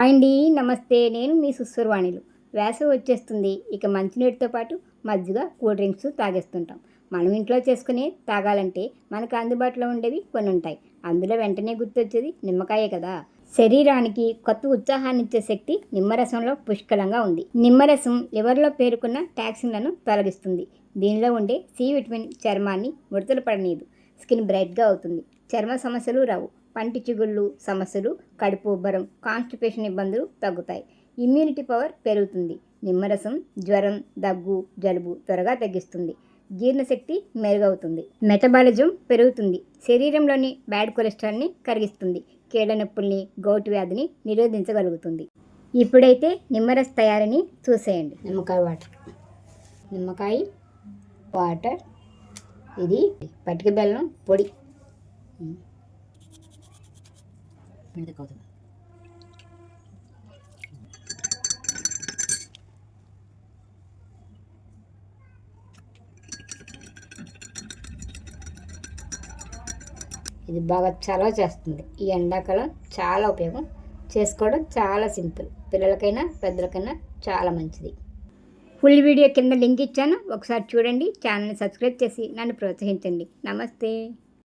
అండి నమస్తే. నేను మీ సుస్సురవాణిలు. వేసవి వచ్చేస్తుంది. ఇక మంచినీటితో పాటు మజ్జిగ, కూల్ డ్రింక్స్ తాగేస్తుంటాం. మనం ఇంట్లో చేసుకునే తాగాలంటే మనకు అందుబాటులో ఉండేవి కొన్ని ఉంటాయి. అందులో వెంటనే గుర్తొచ్చేది నిమ్మకాయే కదా. శరీరానికి కొత్త ఉత్సాహాన్నిచ్చే శక్తి నిమ్మరసంలో పుష్కలంగా ఉంది. నిమ్మరసం లివర్లో పేరుకున్న టాక్సిన్లను తొలగిస్తుంది. దీనిలో ఉండే సి విటమిన్ చర్మాన్ని ముడతలు పడనీయదు. స్కిన్ బ్రైట్గా అవుతుంది. చర్మ సమస్యలు రావు. పంటి చిగుళ్ళు సమస్యలు, కడుపు ఉబ్బరం, కాన్స్టిపేషన్ ఇబ్బందులు తగ్గుతాయి. ఇమ్యూనిటీ పవర్ పెరుగుతుంది. నిమ్మరసం జ్వరం, దగ్గు, జలుబు త్వరగా తగ్గిస్తుంది. జీర్ణశక్తి మెరుగవుతుంది. మెటబాలిజం పెరుగుతుంది. శరీరంలోని బ్యాడ్ కొలెస్ట్రాల్ని కరిగిస్తుంది. కీళ్ళ నొప్పుల్ని, గౌటు వ్యాధిని నిరోధించగలుగుతుంది. ఇప్పుడైతే నిమ్మరస తయారీని చూసేయండి. నిమ్మకాయ వాటర్, ఇది పటిక బెల్లం పొడి. ఇది బాగా చలవ చేస్తుంది. ఈ ఎండాకాలం చాలా ఉపయోగం. చేసుకోవడం చాలా సింపుల్. పిల్లలకైనా పెద్దలకైనా చాలా మంచిది. ఫుల్ వీడియో కింద లింక్ ఇచ్చాను, ఒకసారి చూడండి. ఛానల్ని సబ్స్క్రైబ్ చేసి నన్ను ప్రోత్సహించండి. నమస్తే.